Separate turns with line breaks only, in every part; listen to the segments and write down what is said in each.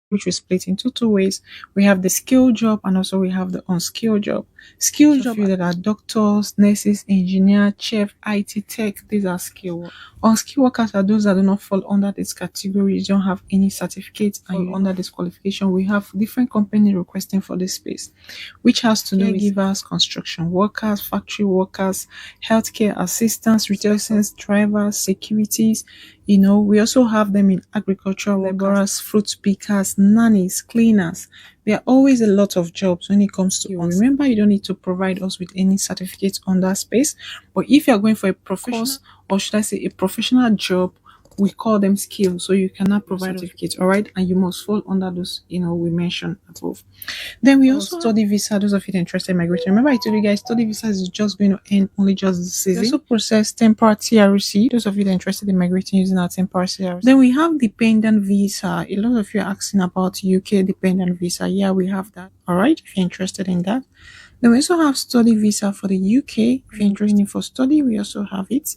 which we split into two ways. We have the skilled job and also we have the unskilled job. Skilled job that are doctors, nurses, engineer, chef, IT tech. These are skilled workers. Unskilled workers are those that do not fall under this category. You don't have any certificates and you're under this qualification. We have different companies requesting for this space, which has to do with caregivers, construction workers, factory workers, healthcare assistants, retail sales drivers, securities. We also have them in agricultural laborers, fruit pickers, nannies, cleaners. There are always a lot of jobs when it comes to us. Remember, you don't need to provide us with any certificates on that space. But if you're going for a professional, or should I say a professional job, we call them skills. So you cannot provide certificates, all right? And you must fall under those, we mentioned above. Then we also study visa, those of you interested in migration. Remember I told you guys study visa is just going to end only just this season. We also process temporary TRC, those of you interested in migrating using our temporary TRC. Then we have dependent visa. A lot of you are asking about UK dependent visa. Yeah, we have that. All right, if you're interested in that. Then we also have study visa for the UK. If you're interested in for study, we also have it.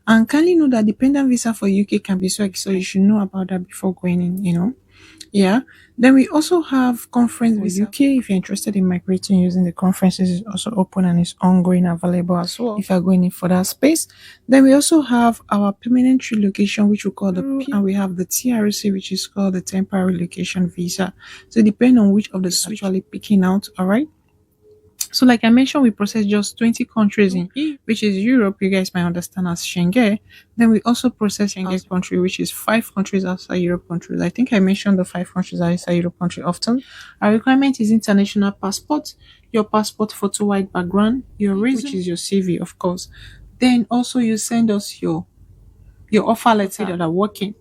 And kindly know that dependent visa for UK can be so you should know about that before going in, Yeah. Then we also have conference with UK. If you're interested in migrating using the conferences, is also open and is ongoing, available as well. If you're going in for that space. Then we also have our permanent relocation, which we call the P, and we have the TRC, which is called the temporary relocation visa. So depending on which of the switch actually picking out, all right. So like I mentioned, we process just 20 countries in, which is Europe, you guys might understand as Schengen. Then we also process Schengen country, which is 5 countries outside Europe countries. I think I mentioned the 5 countries outside Europe country often. Our requirement is international passport, your passport photo white background, your resume, which is your CV, of course. Then also you send us your offer letter that are working.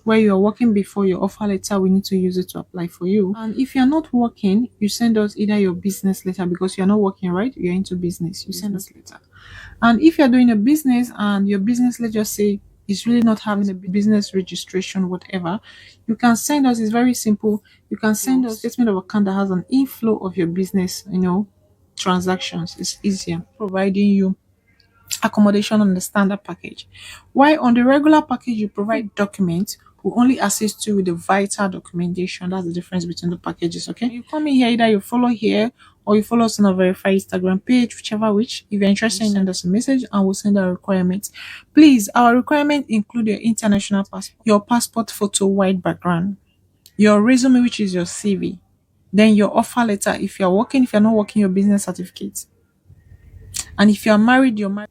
Where you're working before your offer letter, we need to use it to apply for you. And if you're not working, you send us either your business letter, because you're not working, right? You're into business, you send us letter. And if you're doing a business and your business, let's just say, is really not having a business registration, whatever, you can send us. It's very simple. You can send us a statement of account that has an inflow of your business, transactions. It's easier, providing you accommodation on the standard package. While on the regular package, you provide documents, we only assist you with the vital documentation. That's the difference between the packages, okay? You come in here, either you follow here or you follow us on our verified Instagram page, whichever which. If you're interested, send us a message and we'll send our requirements. Please, our requirements include your international passport, your passport photo white background, your resume, which is your CV, then your offer letter if you're working, if you're not working, your business certificate. And if you're married, you're married.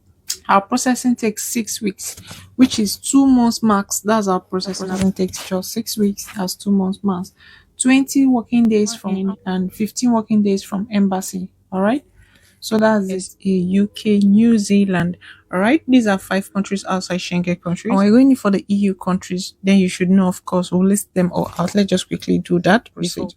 Our processing takes 6 weeks, which is 2 months max. That's our processing. Doesn't take just 6 weeks. That's 2 months max. 20 working days from and 15 working days from embassy. All right. So that's a UK, New Zealand. All right. These are 5 countries outside Schengen countries. And we're going for the EU countries. Then you should know, of course, we'll list them all out. Let's just quickly do that. Proceed.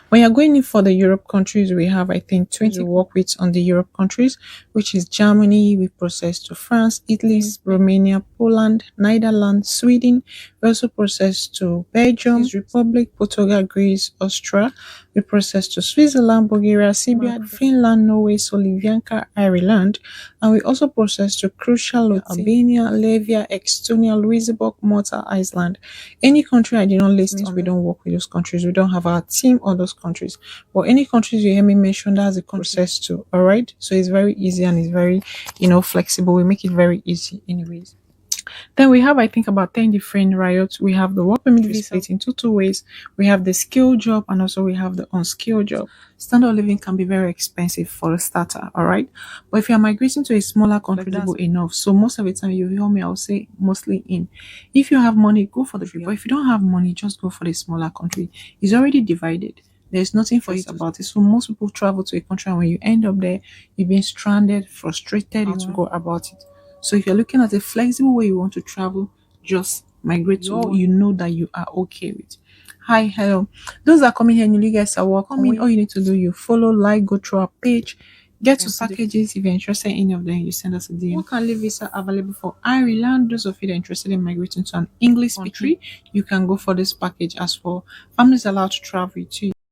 When you're going in for the Europe countries, we have, I think, 20 to work with on the Europe countries, which is Germany. We process to France, Italy, Romania, Poland, Netherlands, Sweden. We also process to Belgium, Republic, Portugal, Greece, Austria. We process to Switzerland, Bulgaria, Serbia, Finland, Norway, Slovakia, Ireland. And we also process to Croatia, Albania, Latvia, Estonia, Luxembourg, Malta, Iceland. Any country I did not list, we don't work with those countries. We don't have our team on those countries. But any countries you hear me mention, that's a process too. All right. So it's very easy and it's very, flexible. We make it very easy anyways. Then we have, I think, about 10 different riots. We have the work permit visa split into two ways. We have the skilled job and also we have the unskilled job. Standard of living can be very expensive for a starter, all right? But if you're migrating to a smaller country, that's enough. So most of the time you hear me, I'll say mostly in. If you have money, go for the free. But if you don't have money, just go for the smaller country. It's already divided. There's nothing for it about it. So most people travel to a country and when you end up there, you've been stranded, frustrated, how to go about it. So if you're looking at a flexible way you want to travel, just migrate to what you know that you are okay with. Hi, hello. Those that are coming here and you guys are welcome. All you need to do, you follow, like, go through our page, get to packages. If you're interested in any of them, you send us a DM. Work and live visa available for Ireland. Those of you that are interested in migrating to an English country, you can go for this package as well. Families allowed to travel too.